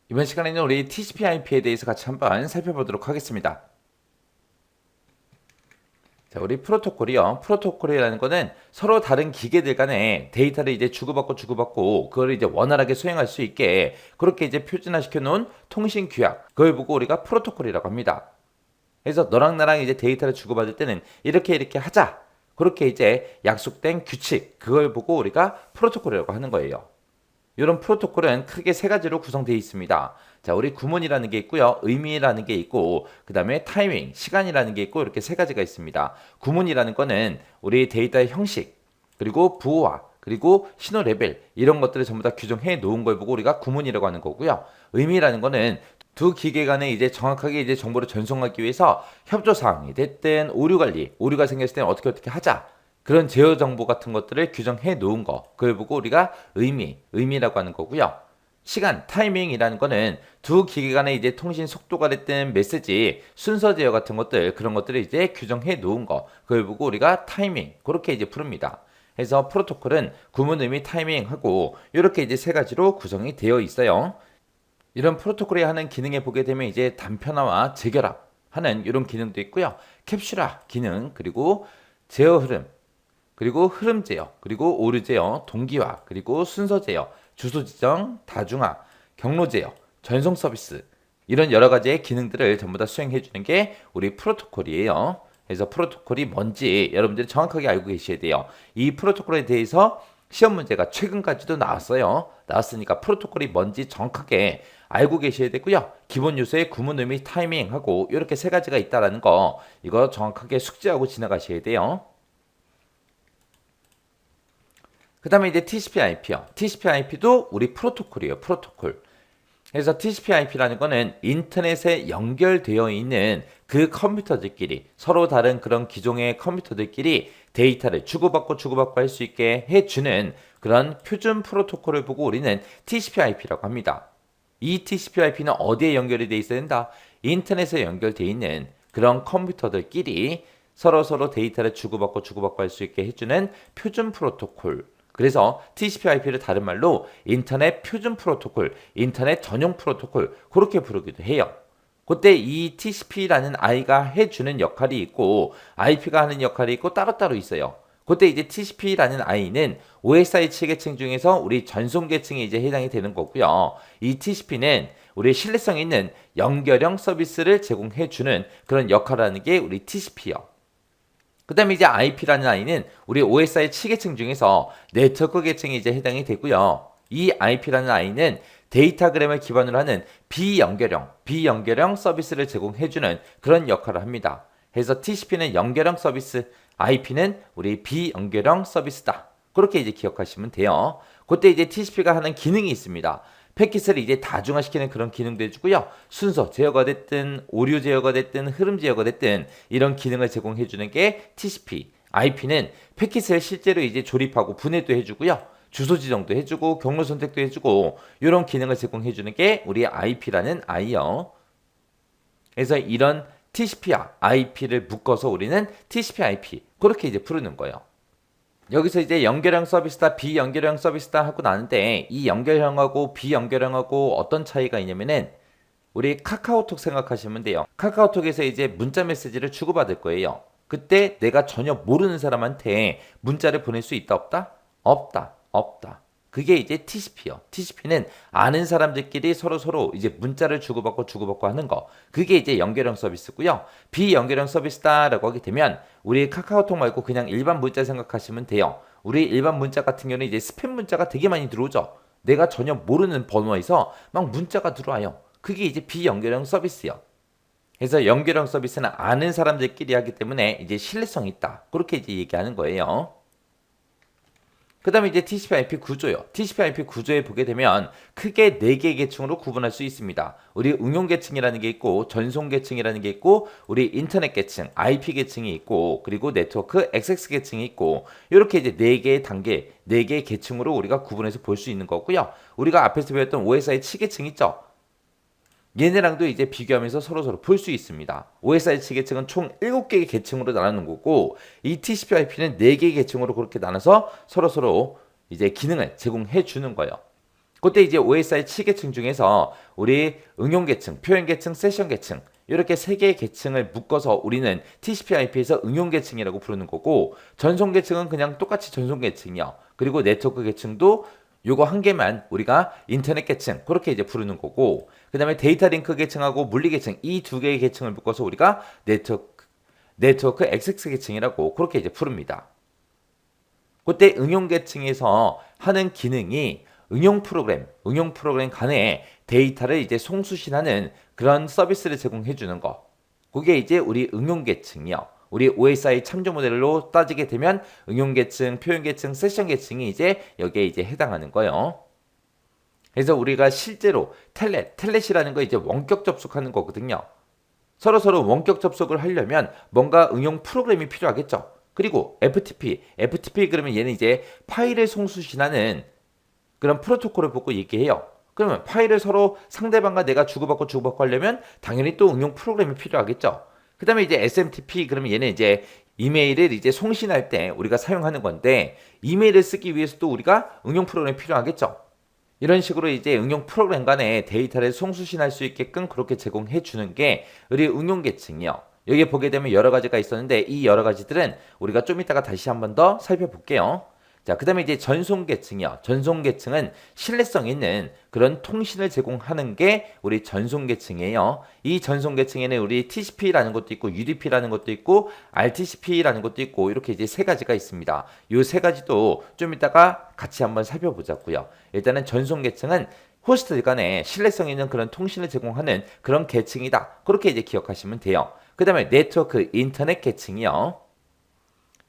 이번 시간에는 우리 TCP/IP에 대해서 같이 한번 살펴보도록 하겠습니다. 자, 우리 프로토콜이요. 프로토콜이라는 거는 서로 다른 기계들 간에 데이터를 이제 주고받고 그걸 이제 원활하게 수행할 수 있게 그렇게 이제 표준화시켜 놓은 통신 규약. 그걸 보고 우리가 프로토콜이라고 합니다. 그래서 너랑 나랑 이제 데이터를 주고받을 때는 이렇게 하자. 그렇게 이제 약속된 규칙. 그걸 보고 우리가 프로토콜이라고 하는 거예요. 이런 프로토콜은 크게 세 가지로 구성되어 있습니다. 자, 우리 구문이라는 게 있고요. 의미라는 게 있고, 그 다음에 타이밍, 시간이라는 게 있고, 이렇게 세 가지가 있습니다. 구문이라는 거는 우리 데이터의 형식, 그리고 부호화, 그리고 신호 레벨, 이런 것들을 전부 다 규정해 놓은 걸 보고 우리가 구문이라고 하는 거고요. 의미라는 거는 두 기계 간에 이제 정확하게 이제 정보를 전송하기 위해서 협조사항이 됐든 오류 관리, 오류가 생겼을 때는 어떻게 하자. 그런 제어 정보 같은 것들을 규정해 놓은 거. 그걸 보고 우리가 의미라고 하는 거고요. 시간, 타이밍이라는 거는 두 기계 간의 이제 통신 속도가 됐든 메시지, 순서 제어 같은 것들, 그런 것들을 이제 규정해 놓은 거. 그걸 보고 우리가 타이밍, 그렇게 이제 부릅니다. 그래서 프로토콜은 구문, 의미, 타이밍하고 이렇게 이제 세 가지로 구성이 되어 있어요. 이런 프로토콜이 하는 기능에 보게 되면 이제 단편화와 재결합 하는 이런 기능도 있고요. 캡슐화 기능, 그리고 제어 흐름, 그리고 흐름 제어, 그리고 오류 제어, 동기화, 그리고 순서 제어, 주소 지정, 다중화, 경로 제어, 전송 서비스 이런 여러 가지의 기능들을 전부 다 수행해 주는 게 우리 프로토콜이에요. 그래서 프로토콜이 뭔지 여러분들이 정확하게 알고 계셔야 돼요. 이 프로토콜에 대해서 시험 문제가 최근까지도 나왔어요. 나왔으니까 프로토콜이 뭔지 정확하게 알고 계셔야 되고요. 기본 요소의 구문, 의미, 타이밍하고 이렇게 세 가지가 있다라는 거 이거 정확하게 숙지하고 지나가셔야 돼요. 그 다음에 이제 TCP/IP요. TCP/IP도 우리 프로토콜이에요. 프로토콜. 그래서 TCP/IP라는 거는 인터넷에 연결되어 있는 그 컴퓨터들끼리 서로 다른 그런 기종의 컴퓨터들끼리 데이터를 주고받고 할 수 있게 해주는 그런 표준 프로토콜을 보고 우리는 TCP/IP라고 합니다. 이 TCP/IP는 어디에 연결이 되어 있어야 된다? 인터넷에 연결되어 있는 그런 컴퓨터들끼리 서로 데이터를 주고받고 할 수 있게 해주는 표준 프로토콜. 그래서 TCP/IP를 다른 말로 인터넷 표준 프로토콜, 인터넷 전용 프로토콜 그렇게 부르기도 해요. 그때 이 TCP라는 I가 해주는 역할이 있고 IP가 하는 역할이 있고 따로따로 있어요. 그때 이제 TCP라는 I는 OSI 7계층 중에서 우리 전송 계층에 이제 해당이 되는 거고요. 이 TCP는 우리 신뢰성 있는 연결형 서비스를 제공해주는 그런 역할을 하는 게 우리 TCP요. 그 다음에 이제 IP라는 I는 우리 OSI 7계층 중에서 네트워크 계층에 이제 해당이 되고요. 이 IP라는 I는 데이터그램을 기반으로 하는 비연결형 서비스를 제공해주는 그런 역할을 합니다. 그래서 TCP는 연결형 서비스, IP는 우리 비연결형 서비스다. 그렇게 이제 기억하시면 돼요. 그때 이제 TCP가 하는 기능이 있습니다. 패킷을 이제 다중화시키는 그런 기능도 해주고요. 순서 제어가 됐든 오류 제어가 됐든 흐름 제어가 됐든 이런 기능을 제공해주는 게 TCP. IP는 패킷을 실제로 이제 조립하고 분해도 해주고요. 주소 지정도 해주고 경로 선택도 해주고 이런 기능을 제공해주는 게 우리 IP라는 I요. 그래서 이런 TCP와 IP를 묶어서 우리는 TCP/IP 그렇게 이제 부르는 거예요. 여기서 이제 연결형 서비스다, 비연결형 서비스다 하고 나는데 이 연결형하고 비연결형하고 어떤 차이가 있냐면은 우리 카카오톡 생각하시면 돼요. 카카오톡에서 이제 문자 메시지를 주고받을 거예요. 그때 내가 전혀 모르는 사람한테 문자를 보낼 수 있다, 없다? 없다. 그게 이제 TCP요. TCP는 아는 사람들끼리 서로 이제 문자를 주고받고 하는 거. 그게 이제 연결형 서비스고요. 비연결형 서비스다라고 하게 되면 우리 카카오톡 말고 그냥 일반 문자 생각하시면 돼요. 우리 일반 문자 같은 경우는 이제 스팸 문자가 되게 많이 들어오죠. 내가 전혀 모르는 번호에서 막 문자가 들어와요. 그게 이제 비연결형 서비스요. 그래서 연결형 서비스는 아는 사람들끼리 하기 때문에 이제 신뢰성이 있다. 그렇게 이제 얘기하는 거예요. 그 다음에 이제 TCP/IP 구조요. TCP/IP 구조에 보게 되면 크게 4개의 계층으로 구분할 수 있습니다. 우리 응용 계층이라는 게 있고 전송 계층이라는 게 있고 우리 인터넷 계층, IP 계층이 있고 그리고 네트워크 XX 계층이 있고 이렇게 이제 4개의 단계, 4개의 계층으로 우리가 구분해서 볼 수 있는 거고요. 우리가 앞에서 배웠던 OSI 7계층 있죠? 얘네랑도 이제 비교하면서 서로 볼 수 있습니다. OSI 계층은 총 7개의 계층으로 나누는 거고 이 TCP/IP는 4개의 계층으로 그렇게 나눠서 서로 이제 기능을 제공해 주는 거예요. 그때 이제 OSI 7계층 중에서 우리 응용 계층, 표현 계층, 세션 계층 이렇게 세 개의 계층을 묶어서 우리는 TCP/IP에서 응용 계층이라고 부르는 거고, 전송 계층은 그냥 똑같이 전송 계층이요. 그리고 네트워크 계층도 요거 한 개만 우리가 인터넷 계층 그렇게 이제 부르는 거고, 그다음에 데이터 링크 계층하고 물리 계층 이 두 개의 계층을 묶어서 우리가 네트워크 XX 계층이라고 그렇게 이제 부릅니다. 그때 응용 계층에서 하는 기능이 응용 프로그램 간에 데이터를 이제 송수신하는 그런 서비스를 제공해 주는 거. 그게 이제 우리 응용 계층이요. 우리 OSI 참조 모델로 따지게 되면 응용 계층, 표현 계층, 세션 계층이 이제 여기에 이제 해당하는 거예요. 그래서 우리가 실제로 텔넷이라는 거 이제 원격 접속하는 거거든요. 서로 원격 접속을 하려면 뭔가 응용 프로그램이 필요하겠죠. 그리고 FTP 그러면 얘는 이제 파일을 송수신하는 그런 프로토콜을 보고 얘기해요. 그러면 파일을 서로 상대방과 내가 주고받고 하려면 당연히 또 응용 프로그램이 필요하겠죠. 그 다음에 이제 SMTP 그러면 얘는 이제 이메일을 이제 송신할 때 우리가 사용하는 건데, 이메일을 쓰기 위해서도 우리가 응용 프로그램이 필요하겠죠. 이런 식으로 이제 응용 프로그램 간에 데이터를 송수신할 수 있게끔 그렇게 제공해 주는 게 우리 응용 계층이요. 여기 보게 되면 여러 가지가 있었는데 이 여러 가지들은 우리가 좀 이따가 다시 한번 더 살펴볼게요. 자, 그 다음에 이제 전송 계층이요. 전송 계층은 신뢰성 있는 그런 통신을 제공하는 게 우리 전송 계층이에요. 이 전송 계층에는 우리 TCP라는 것도 있고 UDP라는 것도 있고 RTCP라는 것도 있고 이렇게 이제 세 가지가 있습니다. 이 세 가지도 좀 이따가 같이 한번 살펴보자고요. 일단은 전송 계층은 호스트 간에 신뢰성 있는 그런 통신을 제공하는 그런 계층이다. 그렇게 이제 기억하시면 돼요. 그 다음에 네트워크 인터넷 계층이요.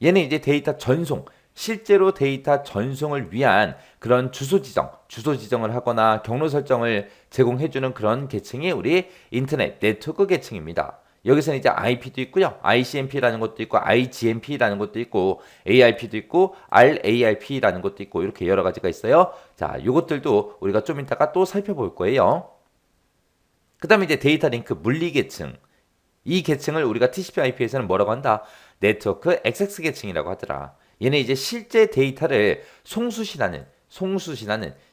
얘는 이제 데이터 전송, 실제로 데이터 전송을 위한 그런 주소 지정을 하거나 경로 설정을 제공해주는 그런 계층이 우리 인터넷 네트워크 계층입니다. 여기서는 이제 IP도 있고요, ICMP라는 것도 있고, IGMP라는 것도 있고, ARP도 있고, RARP라는 것도 있고, 이렇게 여러 가지가 있어요. 자, 요것들도 우리가 좀 이따가 또 살펴볼 거예요. 그 다음에 이제 데이터 링크 물리 계층. 이 계층을 우리가 TCP/IP에서는 뭐라고 한다? 네트워크 XX 계층이라고 하더라. 얘는 이제 실제 데이터를 송수신하는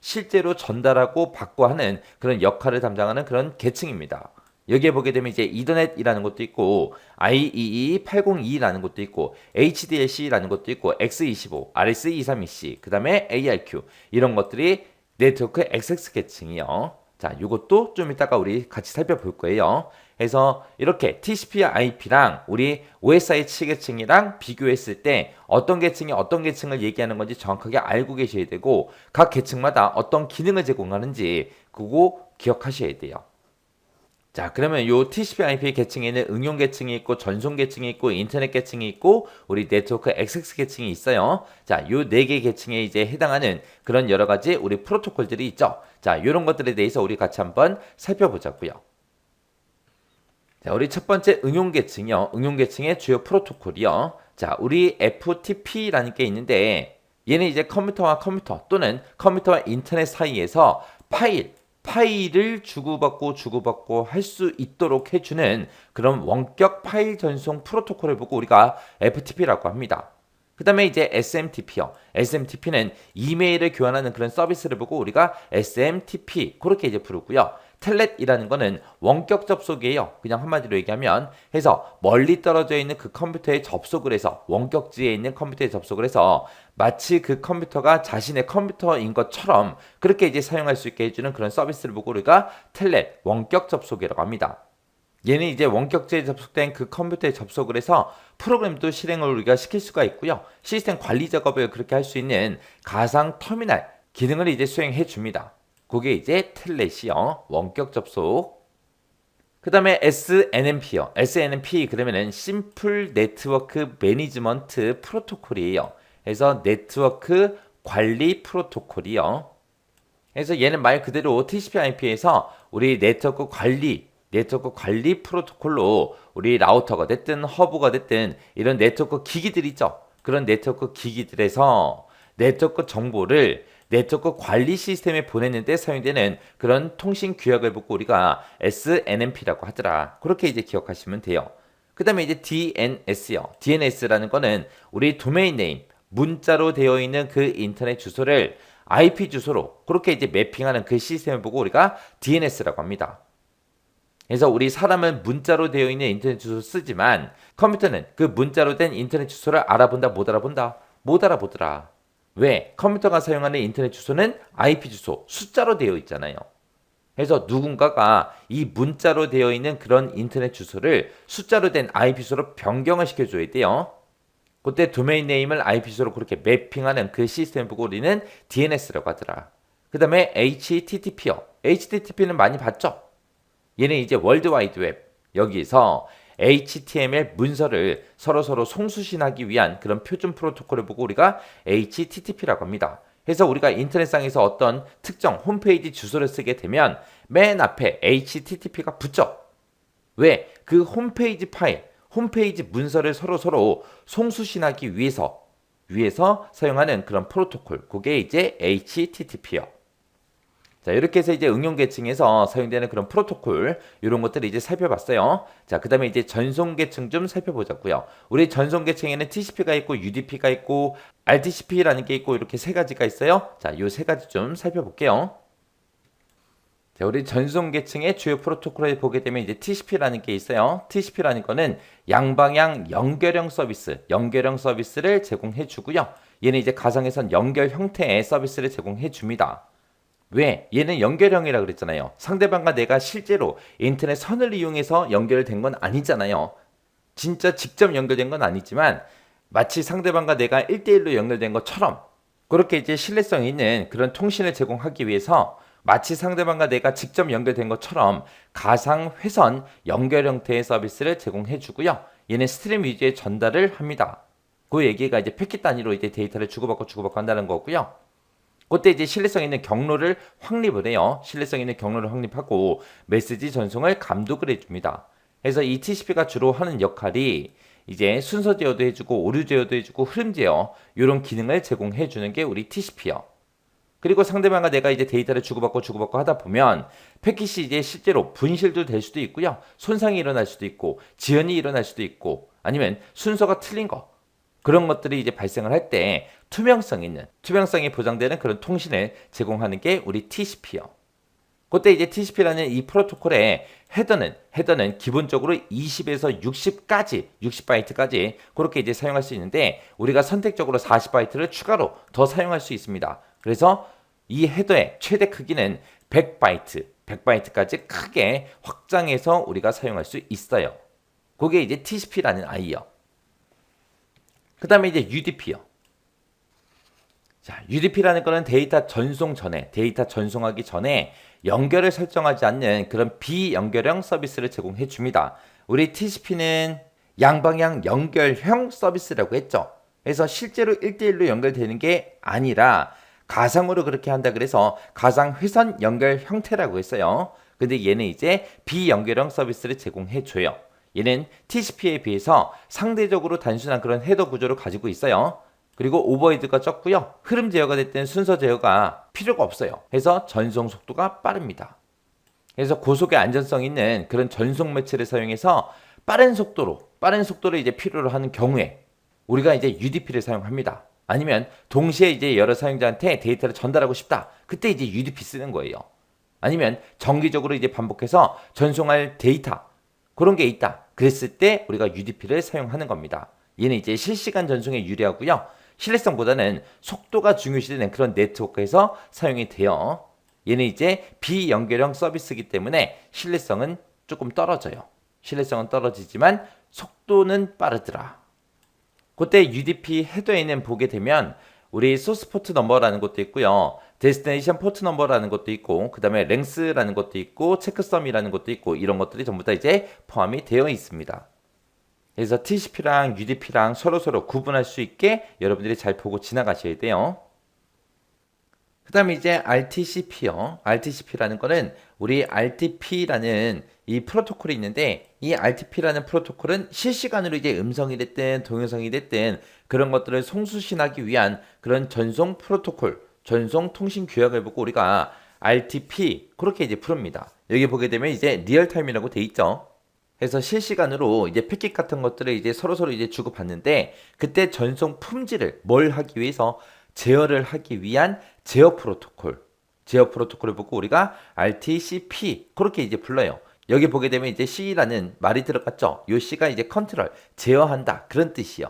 실제로 전달하고 받고 하는 그런 역할을 담당하는 그런 계층입니다. 여기에 보게 되면 이제 이더넷이라는 것도 있고, IEEE 802라는 것도 있고, HDLC라는 것도 있고, X25, RS232C, 그 다음에 ARQ 이런 것들이 네트워크 XX 계층이요. 자, 이것도 좀 이따가 우리 같이 살펴볼 거예요. 그래서 이렇게 TCP/IP랑 우리 OSI 7계층이랑 비교했을 때 어떤 계층이 어떤 계층을 얘기하는 건지 정확하게 알고 계셔야 되고, 각 계층마다 어떤 기능을 제공하는지 그거 기억하셔야 돼요. 자, 그러면 요 TCP/IP 계층에는 응용 계층이 있고, 전송 계층이 있고, 인터넷 계층이 있고, 우리 네트워크 XX 계층이 있어요. 자, 요 네 개 계층에 이제 해당하는 그런 여러 가지 우리 프로토콜들이 있죠. 자, 요런 것들에 대해서 우리 같이 한번 살펴보자고요. 자, 우리 첫 번째 응용 계층이요. 응용 계층의 주요 프로토콜이요. 자, 우리 FTP라는 게 있는데, 얘는 이제 컴퓨터와 컴퓨터 또는 컴퓨터와 인터넷 사이에서 파일을 주고받고 할 수 있도록 해주는 그런 원격 파일 전송 프로토콜을 보고 우리가 FTP라고 합니다. 그 다음에 이제 SMTP요. SMTP는 이메일을 교환하는 그런 서비스를 보고 우리가 SMTP 그렇게 이제 부르고요. 텔넷이라는 거는 원격 접속이에요. 그냥 한마디로 얘기하면 해서 멀리 떨어져 있는 그 컴퓨터에 접속을 해서, 원격지에 있는 컴퓨터에 접속을 해서 마치 그 컴퓨터가 자신의 컴퓨터인 것처럼 그렇게 이제 사용할 수 있게 해주는 그런 서비스를 보고 우리가 텔넷 원격 접속이라고 합니다. 얘는 이제 원격제에 접속된 그 컴퓨터에 접속을 해서 프로그램도 실행을 우리가 시킬 수가 있고요. 시스템 관리 작업을 그렇게 할 수 있는 가상 터미널 기능을 이제 수행해 줍니다. 그게 이제 텔넷이요. 원격 접속. 그 다음에 SNMP요. SNMP 그러면은 심플 네트워크 매니지먼트 프로토콜이에요. 그래서 네트워크 관리 프로토콜이요. 그래서 얘는 말 그대로 TCP/IP에서 우리 네트워크 관리 프로토콜로 우리 라우터가 됐든 허브가 됐든 이런 네트워크 기기들 있죠. 그런 네트워크 기기들에서 네트워크 정보를 네트워크 관리 시스템에 보내는데 사용되는 그런 통신 규약을 보고 우리가 SNMP라고 하더라. 그렇게 이제 기억하시면 돼요. 그 다음에 이제 DNS요. DNS라는 거는 우리 도메인 네임, 문자로 되어 있는 그 인터넷 주소를 IP 주소로 그렇게 이제 매핑하는 그 시스템을 보고 우리가 DNS라고 합니다. 그래서 우리 사람은 문자로 되어 있는 인터넷 주소 쓰지만 컴퓨터는 그 문자로 된 인터넷 주소를 알아본다, 못 알아본다? 못 알아보더라. 왜? 컴퓨터가 사용하는 인터넷 주소는 IP 주소, 숫자로 되어 있잖아요. 그래서 누군가가 이 문자로 되어 있는 그런 인터넷 주소를 숫자로 된 IP 주소로 변경을 시켜줘야 돼요. 그때 도메인 네임을 IP 주소로 그렇게 매핑하는 그 시스템을 보고 우리는 DNS라고 하더라. 그 다음에 HTTP요. HTTP는 많이 봤죠? 얘는 이제 월드와이드 웹. 여기서 HTML 문서를 서로 송수신하기 위한 그런 표준 프로토콜을 보고 우리가 HTTP라고 합니다. 그래서 우리가 인터넷상에서 어떤 특정 홈페이지 주소를 쓰게 되면 맨 앞에 HTTP가 붙죠. 왜? 그 홈페이지 파일, 홈페이지 문서를 서로 송수신하기 위해서 사용하는 그런 프로토콜. 그게 이제 HTTP요. 자, 이렇게 해서 이제 응용 계층에서 사용되는 그런 프로토콜, 이런 것들을 이제 살펴봤어요. 자, 그 다음에 이제 전송 계층 좀 살펴보자고요. 우리 전송 계층에는 TCP가 있고, UDP가 있고, RTCP라는 게 있고, 이렇게 세 가지가 있어요. 자, 요 세 가지 좀 살펴볼게요. 자, 우리 전송 계층의 주요 프로토콜을 보게 되면 이제 TCP라는 게 있어요. TCP라는 거는 양방향 연결형 서비스를 제공해 주고요. 얘는 이제 가상에선 연결 형태의 서비스를 제공해 줍니다. 왜? 얘는 연결형이라 그랬잖아요. 상대방과 내가 실제로 인터넷 선을 이용해서 연결된 건 아니잖아요. 진짜 직접 연결된 건 아니지만 마치 상대방과 내가 1대1로 연결된 것처럼 그렇게 이제 신뢰성 있는 그런 통신을 제공하기 위해서 마치 상대방과 내가 직접 연결된 것처럼 가상 회선 연결 형태의 서비스를 제공해 주고요. 얘는 스트림 위주의 전달을 합니다. 그 얘기가 이제 패킷 단위로 이제 데이터를 주고받고 한다는 거고요. 그때 이제 신뢰성 있는 경로를 확립을 해요. 신뢰성 있는 경로를 확립하고 메시지 전송을 감독을 해줍니다. 그래서 이 TCP가 주로 하는 역할이 이제 순서 제어도 해주고 오류 제어도 해주고 흐름 제어 이런 기능을 제공해 주는 게 우리 TCP요. 그리고 상대방과 내가 이제 데이터를 주고받고 하다 보면 패킷이 이제 실제로 분실도 될 수도 있고요. 손상이 일어날 수도 있고 지연이 일어날 수도 있고 아니면 순서가 틀린 거 그런 것들이 이제 발생을 할 때 투명성이 보장되는 그런 통신을 제공하는 게 우리 TCP요. 그때 이제 TCP라는 이 프로토콜의 헤더는 기본적으로 20에서 60바이트까지 그렇게 이제 사용할 수 있는데 우리가 선택적으로 40바이트를 추가로 더 사용할 수 있습니다. 그래서 이 헤더의 최대 크기는 100바이트까지 크게 확장해서 우리가 사용할 수 있어요. 그게 이제 TCP라는 아이요. 그 다음에 이제 UDP요. 자, UDP라는 거는 데이터 전송하기 전에 연결을 설정하지 않는 그런 비연결형 서비스를 제공해 줍니다. 우리 TCP는 양방향 연결형 서비스라고 했죠. 그래서 실제로 1대1로 연결되는 게 아니라 가상으로 그렇게 한다 그래서 가상 회선 연결 형태라고 했어요. 근데 얘는 이제 비연결형 서비스를 제공해 줘요. 얘는 TCP에 비해서 상대적으로 단순한 그런 헤더 구조를 가지고 있어요. 그리고 오버헤드가 적고요. 흐름 제어가 됐든 순서 제어가 필요가 없어요. 그래서 전송 속도가 빠릅니다. 그래서 고속의 안전성 있는 그런 전송 매체를 사용해서 빠른 속도를 이제 필요로 하는 경우에 우리가 이제 UDP를 사용합니다. 아니면 동시에 이제 여러 사용자한테 데이터를 전달하고 싶다. 그때 이제 UDP 쓰는 거예요. 아니면 정기적으로 이제 반복해서 전송할 데이터 그런 게 있다. 그랬을 때 우리가 UDP를 사용하는 겁니다. 얘는 이제 실시간 전송에 유리하고요. 신뢰성보다는 속도가 중요시되는 그런 네트워크에서 사용이 돼요. 얘는 이제 비연결형 서비스이기 때문에 신뢰성은 조금 떨어져요. 신뢰성은 떨어지지만 속도는 빠르더라. 그때 UDP 헤더에는 보게 되면 우리 소스 포트 넘버라는 것도 있고요. 데스티네이션 포트 넘버라는 것도 있고 그 다음에 랭스라는 것도 있고 체크썸이라는 것도 있고 이런 것들이 전부 다 이제 포함이 되어 있습니다. 그래서 TCP랑 UDP랑 서로 구분할 수 있게 여러분들이 잘 보고 지나가셔야 돼요. 그 다음에 이제 RTCP요. RTCP라는 거는 우리 RTP라는 이 프로토콜이 있는데 이 RTP라는 프로토콜은 실시간으로 이제 음성이 됐든 동영상이 됐든 그런 것들을 송수신하기 위한 그런 전송 프로토콜, 전송 통신 규약을 보고 우리가 RTP 그렇게 이제 부릅니다. 여기 보게 되면 이제 리얼타임이라고 돼 있죠. 그래서 실시간으로 이제 패킷 같은 것들을 이제 서로 이제 주고받는데 그때 전송 품질을 뭘 하기 위해서 제어를 하기 위한 제어 프로토콜. 제어 프로토콜을 보고 우리가 RTCP 그렇게 이제 불러요. 여기 보게 되면 이제 C라는 말이 들어갔죠. 요 C가 이제 컨트롤, 제어한다 그런 뜻이요.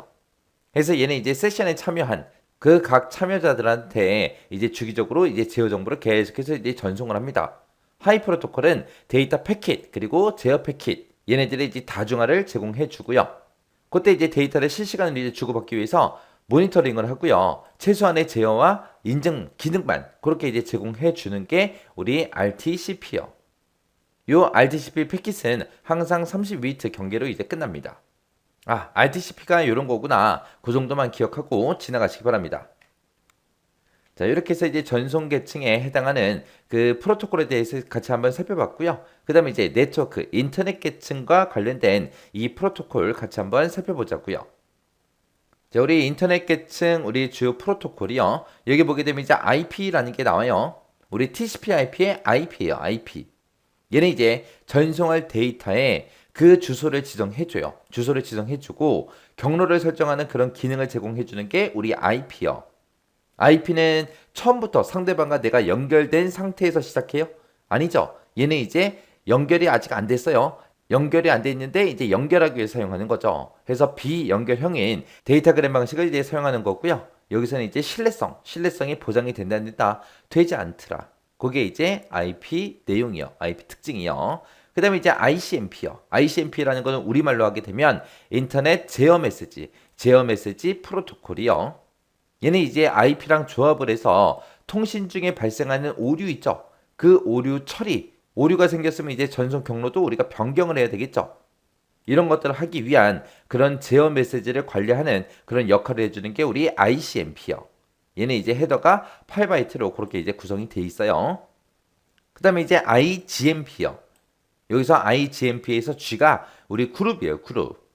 그래서 얘는 이제 세션에 참여한 그 각 참여자들한테 이제 주기적으로 이제 제어 정보를 계속해서 이제 전송을 합니다. 하이 프로토콜은 데이터 패킷 그리고 제어 패킷 얘네들의 이제 다중화를 제공해 주고요. 그때 이제 데이터를 실시간으로 이제 주고받기 위해서 모니터링을 하고요. 최소한의 제어와 인증 기능만 그렇게 이제 제공해 주는 게 우리 RTCP요. 요 RTCP 패킷은 항상 30위트 경계로 이제 끝납니다. RTCP가 이런 거구나. 그 정도만 기억하고 지나가시기 바랍니다. 자, 이렇게 해서 이제 전송 계층에 해당하는 그 프로토콜에 대해서 같이 한번 살펴봤고요. 그 다음에 이제 네트워크, 인터넷 계층과 관련된 이 프로토콜 같이 한번 살펴보자고요. 자, 우리 인터넷 계층, 우리 주요 프로토콜이요. 여기 보게 되면 이제 IP라는 게 나와요. 우리 TCP/IP의 IP예요, IP. 얘는 이제 전송할 데이터에 그 주소를 지정해줘요. 주소를 지정해주고 경로를 설정하는 그런 기능을 제공해주는 게 우리 IP요. IP는 처음부터 상대방과 내가 연결된 상태에서 시작해요? 아니죠. 얘는 이제 연결이 아직 안 됐어요. 연결이 안 돼 있는데 이제 연결하기 위해 사용하는 거죠. 그래서 비연결형인 데이터그램 방식을 이제 사용하는 거고요. 여기서는 이제 신뢰성이 보장이 된다, 되지 않더라. 그게 이제 IP 내용이요. IP 특징이요. 그 다음에 이제 ICMP요. ICMP라는 거는 우리말로 하게 되면 인터넷 제어 메시지 프로토콜이요. 얘는 이제 IP랑 조합을 해서 통신 중에 발생하는 오류 있죠. 그 오류 처리, 오류가 생겼으면 이제 전송 경로도 우리가 변경을 해야 되겠죠. 이런 것들을 하기 위한 그런 제어 메시지를 관리하는 그런 역할을 해주는 게 우리 ICMP요. 얘는 이제 헤더가 8바이트로 그렇게 이제 구성이 돼 있어요. 그 다음에 이제 IGMP요. 여기서 IGMP에서 G가 우리 그룹이에요, 그룹.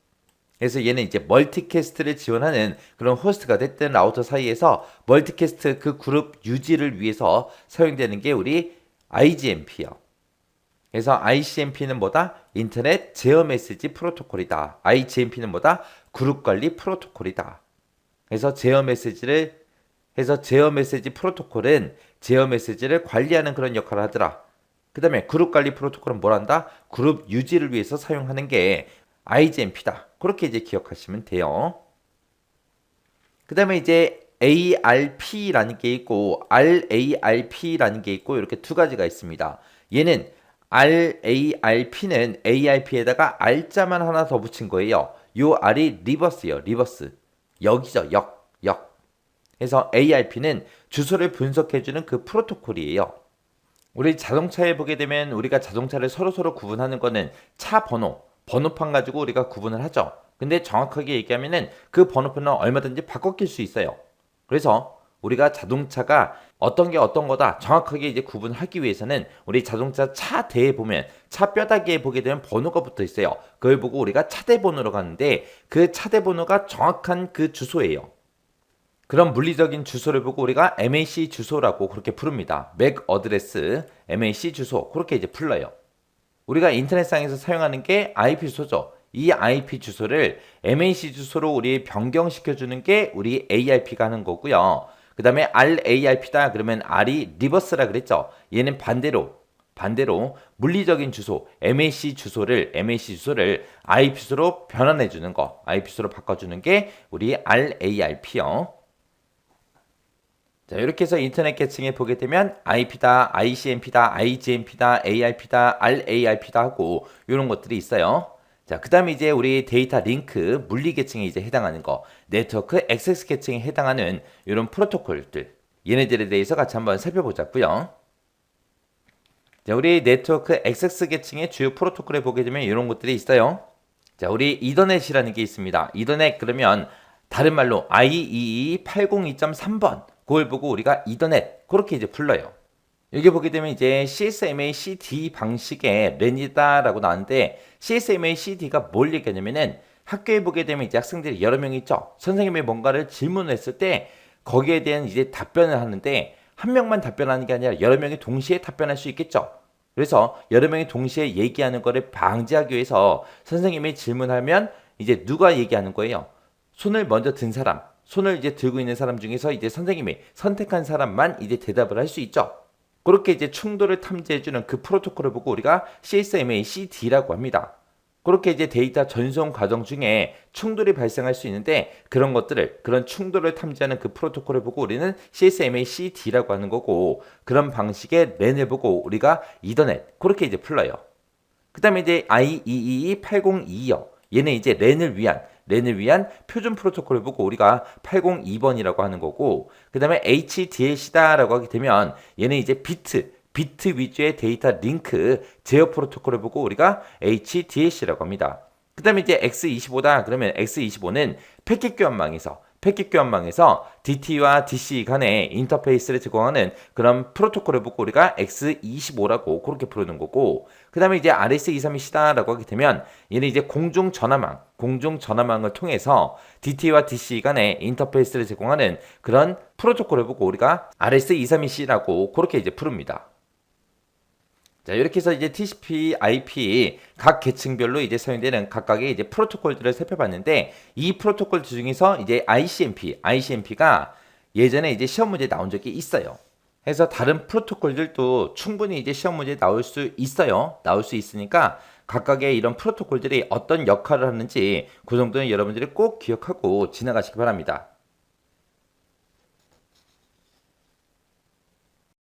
그래서 얘는 이제 멀티캐스트를 지원하는 그런 호스트가 됐든 라우터 사이에서 멀티캐스트 그 그룹 유지를 위해서 사용되는 게 우리 IGMP요. 그래서 ICMP는 뭐다? 인터넷 제어 메시지 프로토콜이다. IGMP는 뭐다? 그룹 관리 프로토콜이다. 그래서 제어 메시지 프로토콜은 제어 메시지를 관리하는 그런 역할을 하더라. 그 다음에 그룹 관리 프로토콜은 뭘 한다? 그룹 유지를 위해서 사용하는 게 IGMP다. 그렇게 이제 기억하시면 돼요. 그 다음에 이제 ARP라는 게 있고 RARP라는 게 있고 이렇게 두 가지가 있습니다. 얘는 RARP는 ARP에다가 R자만 하나 더 붙인 거예요. 요 R이 리버스예요. 리버스. 역이죠. 역. 그래서 ARP는 주소를 분석해주는 그 프로토콜이에요. 우리 자동차에 보게 되면 우리가 자동차를 서로 구분하는 거는 차 번호판 가지고 우리가 구분을 하죠. 근데 정확하게 얘기하면은 그 번호판은 얼마든지 바꿔 낄 수 있어요. 그래서 우리가 자동차가 어떤 게 어떤 거다 정확하게 이제 구분하기 위해서는 우리 자동차 차대에 보면 차 뼈다귀에 보게 되면 번호가 붙어 있어요. 그걸 보고 우리가 차대 번호로 가는데 그 차대 번호가 정확한 그 주소예요. 그런 물리적인 주소를 보고 우리가 MAC 주소라고 그렇게 부릅니다. MAC 어드레스, MAC 주소 그렇게 이제 불러요. 우리가 인터넷상에서 사용하는 게 IP 주소죠. 이 IP 주소를 MAC 주소로 우리 변경시켜주는 게 우리 ARP가 하는 거고요. 그 다음에 RARP다 그러면 R이 리버스라 그랬죠. 얘는 반대로 물리적인 주소 MAC 주소를 IP 주소로 변환해 주는 거, IP 주소로 바꿔주는 게 우리 RARP요. 자, 이렇게 해서 인터넷 계층에 보게 되면 IP다, ICMP다, IGMP다, ARP다, RARP다 하고 이런 것들이 있어요. 자, 그 다음에 이제 우리 데이터 링크 물리 계층에 이제 해당하는 거, 네트워크 액세스 계층에 해당하는 이런 프로토콜들, 얘네들에 대해서 같이 한번 살펴보자고요. 자, 우리 네트워크 액세스 계층의 주요 프로토콜에 보게 되면 이런 것들이 있어요. 자, 우리 이더넷이라는 게 있습니다. 이더넷 그러면 다른 말로 IEEE 802.3번 그걸 보고 우리가 이더넷 그렇게 이제 불러요. 여기 보게 되면 이제 CSMA CD 방식의 랜이다라고 나왔는데 CSMA CD가 뭘 얘기하냐면은 학교에 보게 되면 이제 학생들이 여러 명 있죠. 선생님이 뭔가를 질문을 했을 때 거기에 대한 이제 답변을 하는데 한 명만 답변하는 게 아니라 여러 명이 동시에 답변할 수 있겠죠. 그래서 여러 명이 동시에 얘기하는 거를 방지하기 위해서 선생님이 질문하면 이제 누가 얘기하는 거예요? 손을 먼저 든 사람, 손을 이제 들고 있는 사람 중에서 이제 선생님이 선택한 사람만 이제 대답을 할 수 있죠. 그렇게 이제 충돌을 탐지해주는 그 프로토콜을 보고 우리가 CSMA-CD라고 합니다. 그렇게 이제 데이터 전송 과정 중에 충돌이 발생할 수 있는데 그런 충돌을 탐지하는 그 프로토콜을 보고 우리는 CSMA-CD라고 하는 거고 그런 방식의 랜을 보고 우리가 이더넷 그렇게 이제 불러요. 그 다음에 이제 IEEE 8022요. 얘는 이제 랜을 위한 표준 프로토콜을 보고 우리가 802번이라고 하는 거고 그 다음에 HDLC다라고 하게 되면 얘는 이제 비트 위주의 데이터 링크 제어 프로토콜을 보고 우리가 HDLC라고 합니다. 그 다음에 이제 X25다 그러면 X25는 패킷 교환망에서 DT와 DC 간의 인터페이스를 제공하는 그런 프로토콜을 보고 우리가 X25라고 그렇게 부르는 거고 그 다음에 이제 RS232C다라고 하게 되면 얘는 이제 공중전화망을 통해서 DT와 DC 간의 인터페이스를 제공하는 그런 프로토콜을 보고 우리가 RS232C라고 그렇게 이제 부릅니다. 자, 이렇게 해서 이제 TCP, IP 각 계층별로 이제 사용되는 각각의 이제 프로토콜들을 살펴봤는데 이 프로토콜 중에서 이제 ICMP가 예전에 이제 시험 문제에 나온 적이 있어요. 그래서 다른 프로토콜들도 충분히 이제 시험 문제에 나올 수 있어요. 나올 수 있으니까 각각의 이런 프로토콜들이 어떤 역할을 하는지 그 정도는 여러분들이 꼭 기억하고 지나가시기 바랍니다.